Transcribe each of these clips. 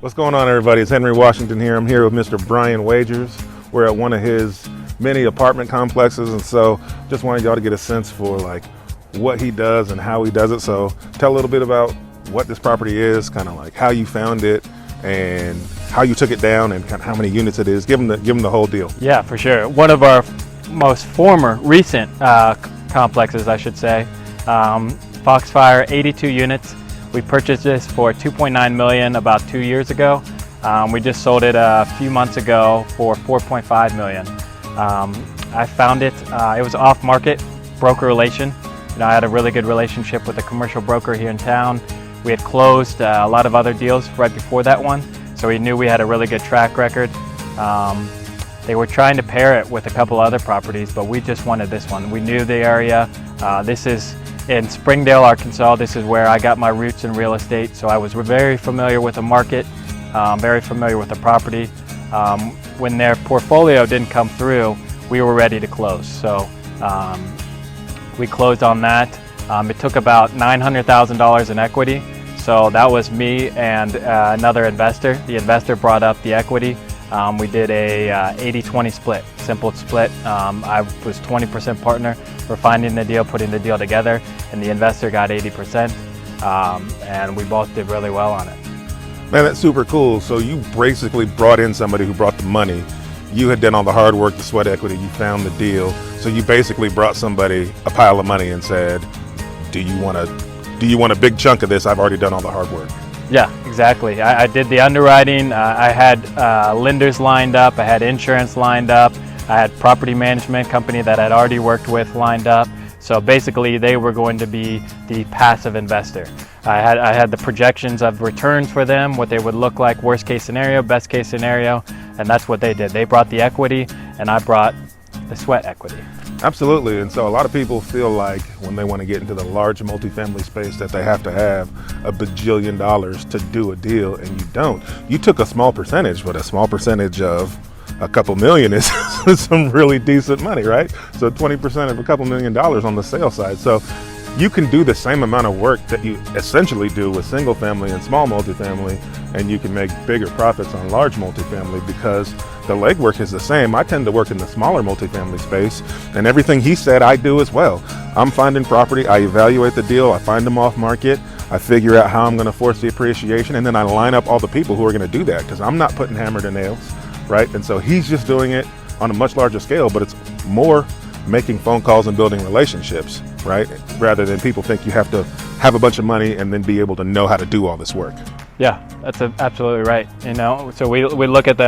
What's going on, everybody? It's Henry Washington here. I'm here with Mr. Brian Wagers. We're at one of his many apartment complexes, and so just wanted y'all to get a sense for like what he does and how he does it. So tell a little bit about what this property is, kind of like how you found it and how you took it down and kind of how many units it is. Give them the whole deal. Yeah, for sure. One of our most recent complexes, I should say. Foxfire, 82 units. We purchased this for $2.9 million about 2 years ago. We just sold it a few months ago for $4.5 million. I found it, it was off market, broker relation. You know, I had a really good relationship with a commercial broker here in town. We had closed a lot of other deals right before that one, so we knew we had a really good track record. They were trying to pair it with a couple other properties, but we just wanted this one. We knew the area. This is in Springdale, Arkansas. This is where I got my roots in real estate, so I was very familiar with the market, very familiar with the property. When their portfolio didn't come through, we were ready to close. So we closed on that. It took about $900,000 in equity. So that was me and another investor. The investor brought up the equity. We did a 80-20 split, simple split. I was 20% partner for finding the deal, putting the deal together, and the investor got 80%, and we both did really well on it. Man, that's super cool. So you basically brought in somebody who brought the money. You had done all the hard work, the sweat equity, you found the deal. So you basically brought somebody a pile of money and said, do you want a big chunk of this? I've already done all the hard work. Yeah, exactly. I did the underwriting. I had lenders lined up. I had insurance lined up. I had property management company that I'd already worked with lined up. So basically they were going to be the passive investor. I had the projections of returns for them, what they would look like, worst case scenario, best case scenario, and that's what they did. They brought the equity and I brought the sweat equity. Absolutely, and so a lot of people feel like when they want to get into the large multifamily space that they have to have a bajillion dollars to do a deal, and you don't. You took a small percentage, but a small percentage of a couple million is some really decent money, right? So 20% of a couple $1 million on the sales side. So you can do the same amount of work that you essentially do with single family and small multifamily, and you can make bigger profits on large multifamily because the legwork is the same. I tend to work in the smaller multifamily space, and everything he said I do as well. I'm finding property, I evaluate the deal, I find them off market, I figure out how I'm gonna force the appreciation, and then I line up all the people who are gonna do that because I'm not putting hammer to nails, right? And so he's just doing it on a much larger scale, but it's more making phone calls and building relationships, right? Rather than people think you have to have a bunch of money and then be able to know how to do all this work. Yeah, that's absolutely right. You know, so we look at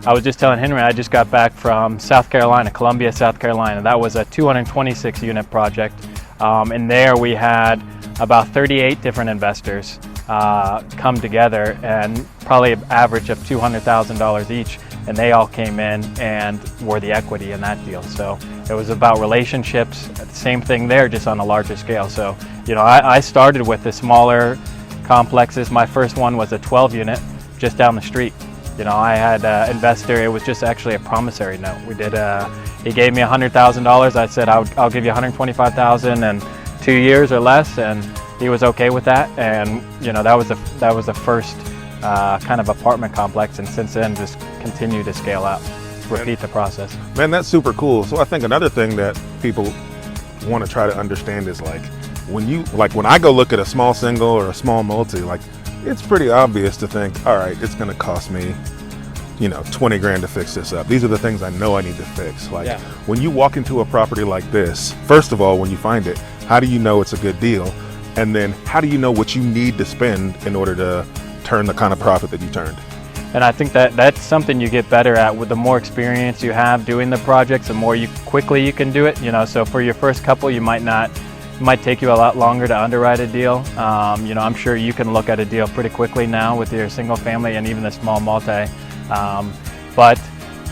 I was just telling Henry, I just got back from South Carolina, Columbia, South Carolina. That was a 226 unit project. And there we had about 38 different investors come together, and probably an average of $200,000 each. And they all came in and were the equity in that deal. So it was about relationships, same thing there, just on a larger scale. So, you know, I started with the smaller complexes. My first one was a 12 unit just down the street. You know, I had an investor, it was just actually a promissory note. We did, he gave me $100,000. I said, I'll give you $125,000 in 2 years or less. And he was okay with that. And, you know, that was the first kind of apartment complex, and since then just continue to scale out, repeat the process. Man, that's super cool. So I think another thing that people want to try to understand is like when I go look at a small single or a small multi, like it's pretty obvious to think, all right, it's going to cost me, you know, 20 grand to fix this up. These are the things I know I need to fix. Like when you walk into a property like this, first of all, when you find it, how do you know it's a good deal? And then how do you know what you need to spend in order to turn the kind of profit that you turned? And I think that's something you get better at with the more experience you have doing the projects, the more quickly you can do it. You know, so for your first couple, it might take you a lot longer to underwrite a deal. You know, I'm sure you can look at a deal pretty quickly now with your single family and even the small multi. But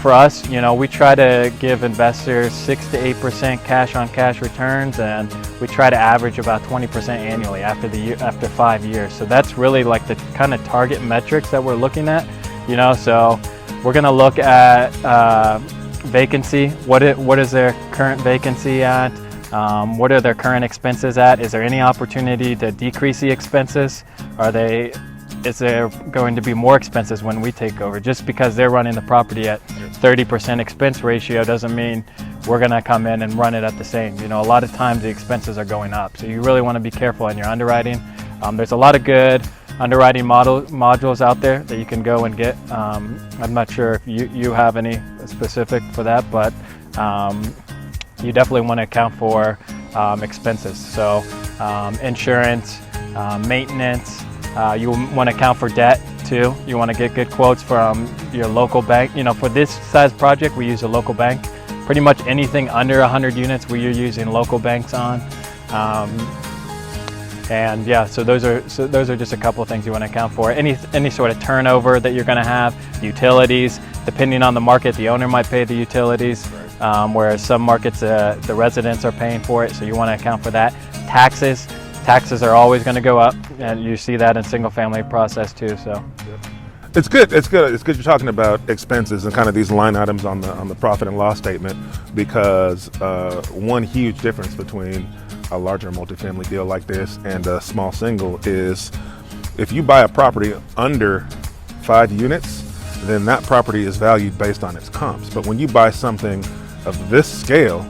for us, you know, we try to give investors 6 to 8% cash on cash returns, and we try to average about 20% annually after 5 years. So that's really like the kind of target metrics that we're looking at. You know, so we're going to look at vacancy. What is their current vacancy at? What are their current expenses at? Is there any opportunity to decrease the expenses? Are they is there going to be more expenses when we take over? Just because they're running the property at 30% expense ratio doesn't mean we're going to come in and run it at the same. You know, a lot of times the expenses are going up. So you really want to be careful in your underwriting. There's a lot of good underwriting modules out there that you can go and get. I'm not sure if you have any specific for that, but you definitely want to account for expenses. So insurance, maintenance, you want to account for debt too. You want to get good quotes from your local bank. You know, for this size project, we use a local bank. Pretty much anything under 100 units, we're using local banks on. And yeah, so those are just a couple of things you want to account for. Any sort of turnover that you're going to have, utilities. Depending on the market, the owner might pay the utilities, whereas some markets the residents are paying for it. So you want to account for that. Taxes are always going to go up, and you see that in single-family process too. So. It's good. It's good you're talking about expenses and kind of these line items on the profit and loss statement, because one huge difference between a larger multifamily deal like this and a small single is if you buy a property under 5 units, then that property is valued based on its comps. But when you buy something of this scale,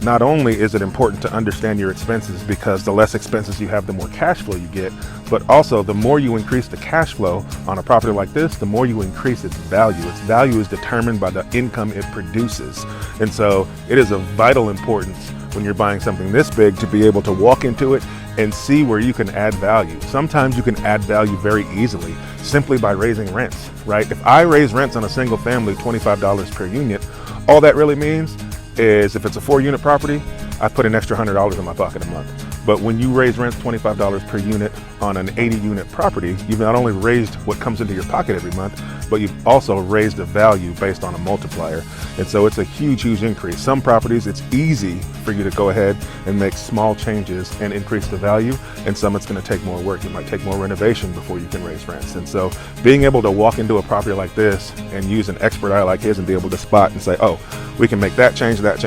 not only is it important to understand your expenses, because the less expenses you have, the more cash flow you get, but also the more you increase the cash flow on a property like this, the more you increase its value. Its value is determined by the income it produces. And so it is of vital importance when you're buying something this big to be able to walk into it and see where you can add value. Sometimes you can add value very easily simply by raising rents, right? If I raise rents on a single family $25 per unit, all that really means is if it's a 4-unit property, I put an extra $100 in my pocket a month. But when you raise rents $25 per unit on an 80-unit property, you've not only raised what comes into your pocket every month, but you've also raised the value based on a multiplier. And so it's a huge increase. Some properties, it's easy for you to go ahead and make small changes and increase the value. And some it's going to take more work. It might take more renovation before you can raise rents. And so being able to walk into a property like this and use an expert eye like his and be able to spot and say, oh, we can make that change, and that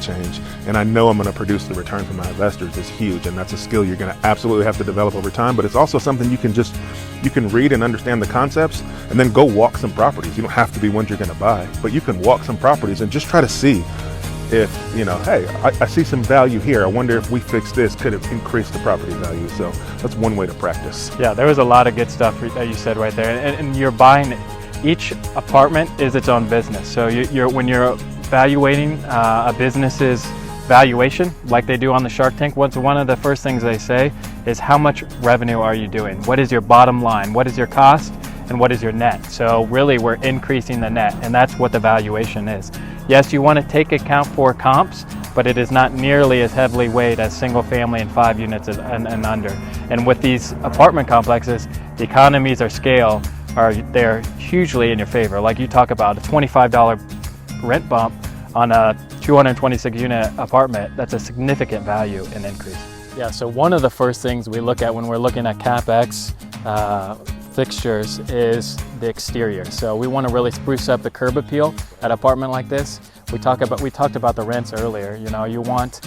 change, and I know I'm going to produce the return for my investors is huge. And that's a skill you're going to absolutely have to develop over time, but it's also something you can read and understand the concepts and then go walk some properties. You don't have to be ones you're going to buy, but you can walk some properties and just try to see if, you know, hey, I see some value here. I wonder if we fix this, could it increase the property value? So that's one way to practice. Yeah, there was a lot of good stuff that you said right there. And you're buying, each apartment is its own business. So when you're evaluating a business's valuation, like they do on the Shark Tank, one of the first things they say is how much revenue are you doing? What is your bottom line? What is your cost? And what is your net? So really we're increasing the net, and that's what the valuation is. Yes, you want to take account for comps, but it is not nearly as heavily weighed as single family and 5 units and under. And with these apartment complexes, the economies of scale they're hugely in your favor. Like you talk about a $25 rent bump on a 226 unit apartment, that's a significant value and increase. Yeah, so one of the first things we look at when we're looking at CapEx fixtures is the exterior. So we want to really spruce up the curb appeal at an apartment like this. We talked about the rents earlier. You know, you want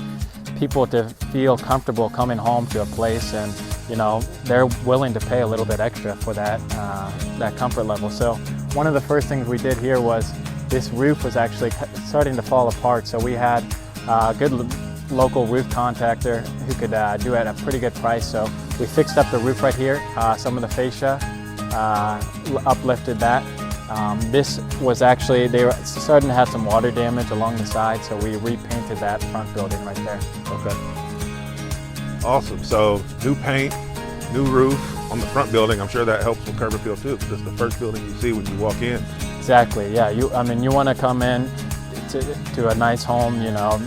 people to feel comfortable coming home to a place, and you know they're willing to pay a little bit extra for that comfort level. So one of the first things we did here was this roof was actually starting to fall apart. So we had a good local roof contractor who could do it at a pretty good price. So we fixed up the roof right here. Some of the fascia uplifted that. This was actually, they were starting to have some water damage along the side, so we repainted that front building right there. Okay. Awesome. So new paint, new roof on the front building. I'm sure that helps with curb appeal too, because it's the first building you see when you walk in. Exactly. Yeah. You want to come in to a nice home, you know,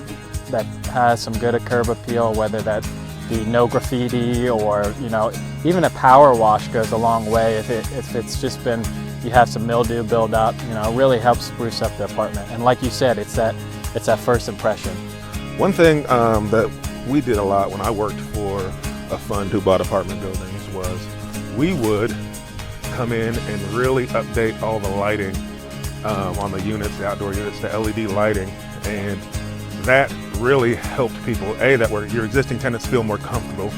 that has some good curb appeal, whether that be no graffiti or, you know, even a power wash goes a long way. If it's just been, you have some mildew build up, you know, it really helps spruce up the apartment. And like you said, it's that first impression. One thing that we did a lot when I worked for a fund who bought apartment buildings was we would come in and really update all the lighting on the units, the outdoor units, the LED lighting, and that really helped people, A, that your existing tenants feel more comfortable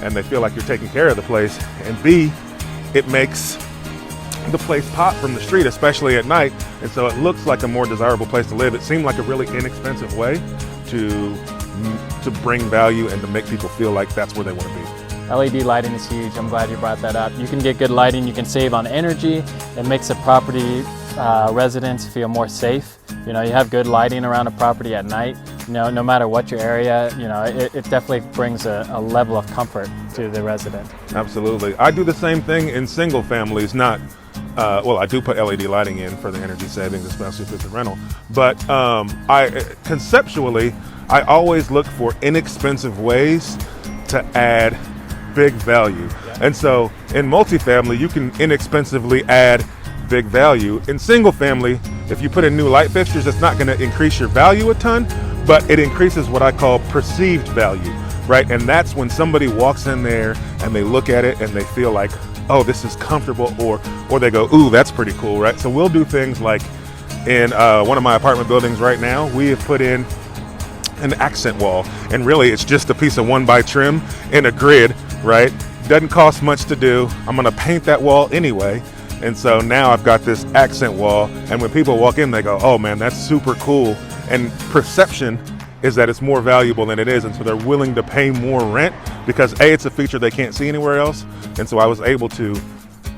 and they feel like you're taking care of the place, and B, it makes the place pop from the street, especially at night, and so it looks like a more desirable place to live. It seemed like a really inexpensive way to bring value and to make people feel like that's where they want to be. LED lighting is huge. I'm glad you brought that up. You can get good lighting, you can save on energy. It makes the property residents feel more safe. You know, you have good lighting around a property at night. You know, no matter what your area, you know, it definitely brings a level of comfort to the resident. Absolutely. I do the same thing in single families, not, well, I do put LED lighting in for the energy savings, especially if it's a rental. But conceptually, I always look for inexpensive ways to add big value. And so in multifamily, you can inexpensively add big value. In single family, if you put in new light fixtures, it's not going to increase your value a ton, but it increases what I call perceived value, right? And that's when somebody walks in there and they look at it and they feel like, oh, this is comfortable, or they go, ooh, that's pretty cool, right? So we'll do things like in one of my apartment buildings right now, we have put in an accent wall, and really it's just a piece of 1x trim in a grid, right? Doesn't cost much to do. I'm gonna paint that wall anyway. And so now I've got this accent wall, and when people walk in, they go, oh man, that's super cool. And perception is that it's more valuable than it is. And so they're willing to pay more rent because A, it's a feature they can't see anywhere else. And so I was able to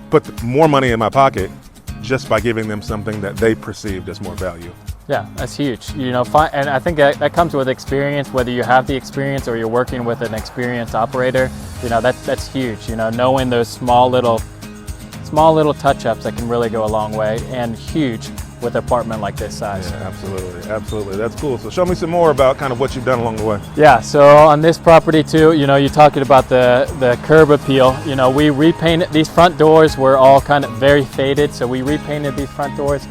put more money in my pocket just by giving them something that they perceived as more value. Yeah, that's huge. You know, and I think that comes with experience, whether you have the experience or you're working with an experienced operator. You know, that's huge. You know, knowing those small little touch-ups that can really go a long way, and huge with an apartment like this size. Yeah, absolutely. That's cool. So show me some more about kind of what you've done along the way. Yeah, so on this property too, you know, you're talking about the curb appeal. You know, we repainted, these front doors were all kind of very faded, so we repainted these front doors.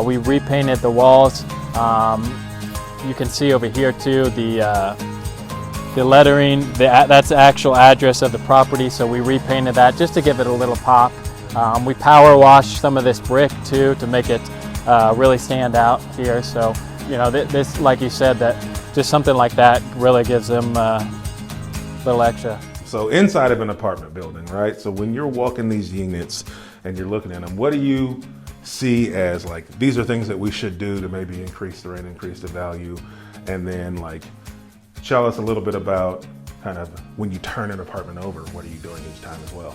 We repainted the walls. You can see over here too, the lettering, that's the actual address of the property, so we repainted that just to give it a little pop. We power washed some of this brick too to make it really stand out here. So, you know, this, like you said, that just something like that really gives them a little extra. So inside of an apartment building, right? So when you're walking these units and you're looking at them, what do you see as like, these are things that we should do to maybe increase the rent, increase the value? And then like, tell us a little bit about kind of when you turn an apartment over, what are you doing each time as well?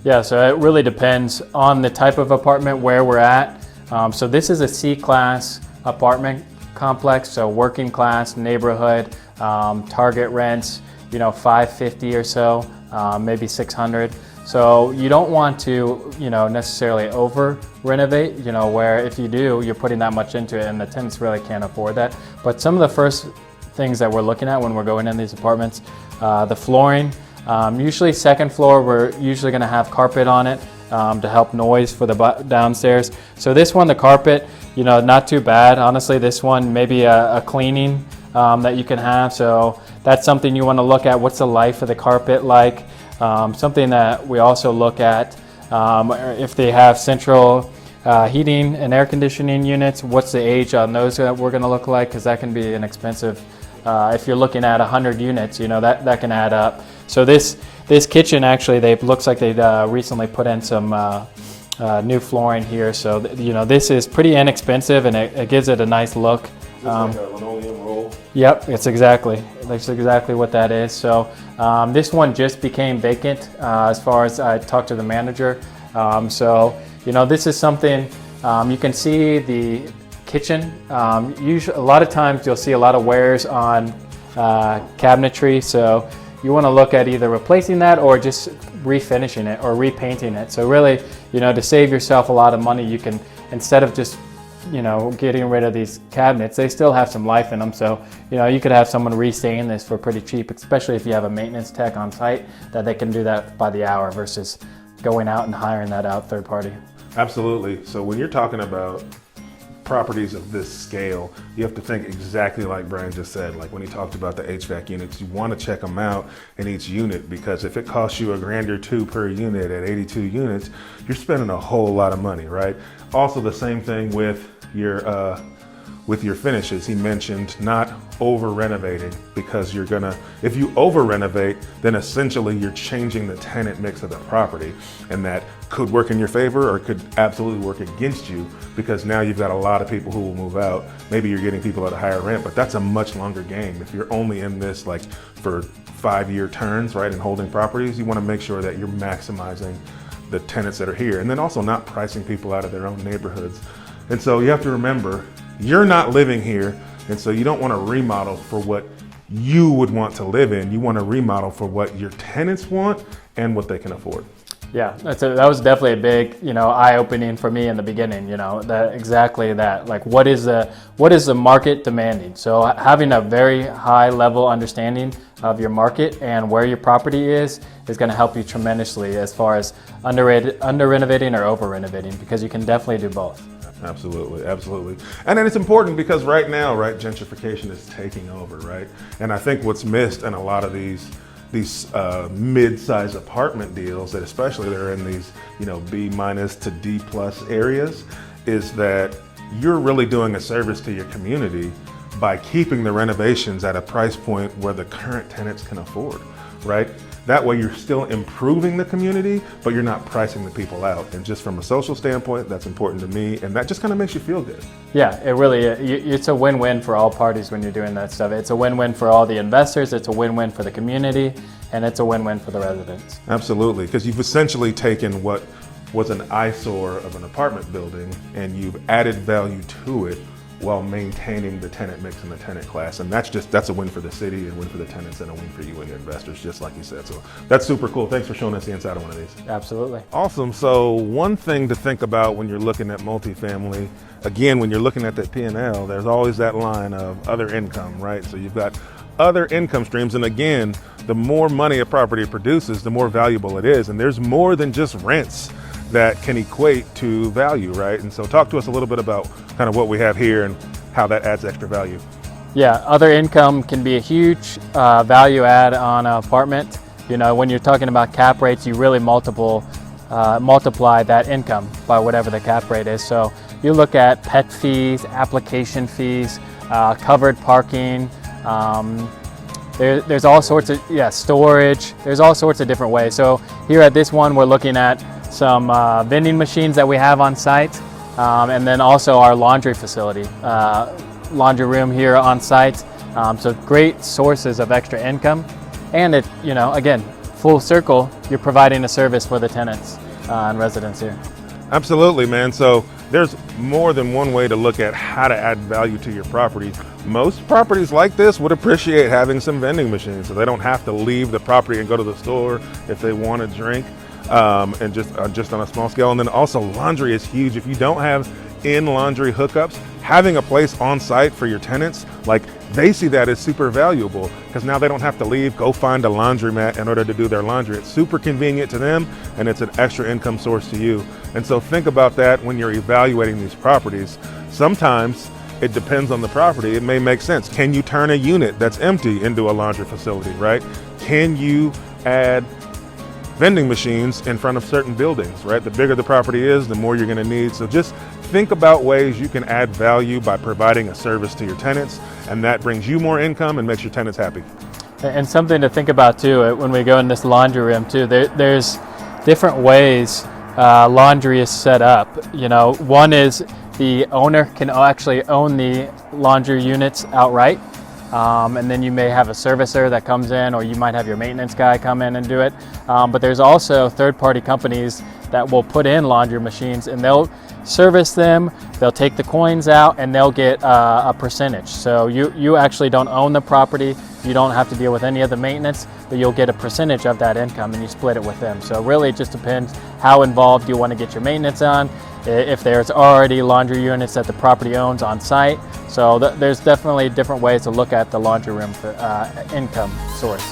Yeah, so it really depends on the type of apartment where we're at. So this is a C-class apartment complex, so working class neighborhood, target rents, you know, $550 or so, maybe $600. So you don't want to, you know, necessarily over renovate, you know, where if you do, you're putting that much into it and the tenants really can't afford that. But some of the first things that we're looking at when we're going in these apartments, the flooring. Usually second floor, we're usually going to have carpet on it to help noise for the downstairs. So this one, the carpet, you know, not too bad. Honestly, this one, maybe a cleaning that you can have. So that's something you want to look at. What's the life of the carpet like? Something that we also look at, if they have central heating and air conditioning units, what's the age on those that we're going to look like? Because that can be an expensive. If you're looking at 100 units, you know, that can add up. So this kitchen, actually, looks like they recently put in some new flooring here. So, you know, this is pretty inexpensive and it gives it a nice look. Is this like a linoleum roll? Yep, that's exactly what that is. So this one just became vacant as far as I talked to the manager. So, you know, this is something, you can see the kitchen. Usually, a lot of times you'll see a lot of wears on cabinetry. So you want to look at either replacing that or just refinishing it or repainting it. So really, you know, to save yourself a lot of money, you can, instead of just, you know, getting rid of these cabinets, they still have some life in them. So, you know, you could have someone restain this for pretty cheap, especially if you have a maintenance tech on site that they can do that by the hour versus going out and hiring that out third party. Absolutely. So when you're talking about properties of this scale, you have to think exactly like Brian just said. Like when he talked about the HVAC units, you want to check them out in each unit, because if it costs you $1,000 or $2,000 per unit at 82 units, you're spending a whole lot of money, right? Also the same thing with your with your finishes. He mentioned not over renovating, because if you over renovate, then essentially you're changing the tenant mix of the property, and that could work in your favor or could absolutely work against you, because now you've got a lot of people who will move out. Maybe you're getting people at a higher rent, but that's a much longer game. If you're only in this like for 5-year turns, right, and holding properties, you want to make sure that you're maximizing the tenants that are here, and then also not pricing people out of their own neighborhoods. And so you have to remember, you're not living here, and so you don't want to remodel for what you would want to live in. You want to remodel for what your tenants want and what they can afford. Yeah, that was definitely a big, eye-opening for me in the beginning. Exactly that. Like, what is the market demanding? So having a very high level understanding of your market and where your property is going to help you tremendously as far as under renovating or over renovating, because you can definitely do both. Absolutely, absolutely. And then it's important because right now, right, gentrification is taking over, right? And I think what's missed in a lot of these mid-size apartment deals, that especially they're in these, B- to D+ areas, is that you're really doing a service to your community by keeping the renovations at a price point where the current tenants can afford, right? That way you're still improving the community, but you're not pricing the people out. And just from a social standpoint, that's important to me, and that just kind of makes you feel good. Yeah, it really is. It's a win-win for all parties when you're doing that stuff. It's a win-win for all the investors, it's a win-win for the community, and it's a win-win for the residents. Absolutely, because you've essentially taken what was an eyesore of an apartment building and you've added value to it while maintaining the tenant mix and the tenant class. And that's a win for the city, a win for the tenants, and a win for you and your investors, just like you said. So that's super cool. Thanks for showing us the inside of one of these. Absolutely. Awesome. So one thing to think about when you're looking at multifamily, again, when you're looking at that P&L, there's always that line of other income, right? So you've got other income streams. And again, the more money a property produces, the more valuable it is. And there's more than just rents that can equate to value, right? And so talk to us a little bit about kind of what we have here and how that adds extra value. Yeah, other income can be a huge value add on an apartment. When you're talking about cap rates, you really multiply that income by whatever the cap rate is. So you look at pet fees, application fees, covered parking, there's all sorts of, storage, there's all sorts of different ways. So here at this one, we're looking at some vending machines that we have on site, and then also our laundry facility, laundry room here on site. So great sources of extra income, and it, again, full circle, you're providing a service for the tenants and residents here. Absolutely, man. So there's more than one way to look at how to add value to your property. Most properties like this would appreciate having some vending machines, so they don't have to leave the property and go to the store if they want a drink. And just on a small scale. And then also laundry is huge. If you don't have in-laundry hookups, having a place on site for your tenants, like, they see that as super valuable, because now they don't have to leave, go find a laundromat in order to do their laundry. It's super convenient to them, and it's an extra income source to you. And so think about that when you're evaluating these properties. Sometimes it depends on the property. It may make sense. Can you turn a unit that's empty into a laundry facility, right? Can you add vending machines in front of certain buildings, right? The bigger the property is, the more you're going to need. So just think about ways you can add value by providing a service to your tenants, and that brings you more income and makes your tenants happy. And something to think about too, when we go in this laundry room too, there's different ways laundry is set up. One is the owner can actually own the laundry units outright. And then you may have a servicer that comes in, or you might have your maintenance guy come in and do it. But there's also third-party companies that will put in laundry machines, and they'll service them, they'll take the coins out, and they'll get a percentage. So you actually don't own the property, you don't have to deal with any of the maintenance, but you'll get a percentage of that income, and you split it with them. So really it just depends how involved you want to get your maintenance on, if there's already laundry units that the property owns on site. So there's definitely different ways to look at the laundry room for income source.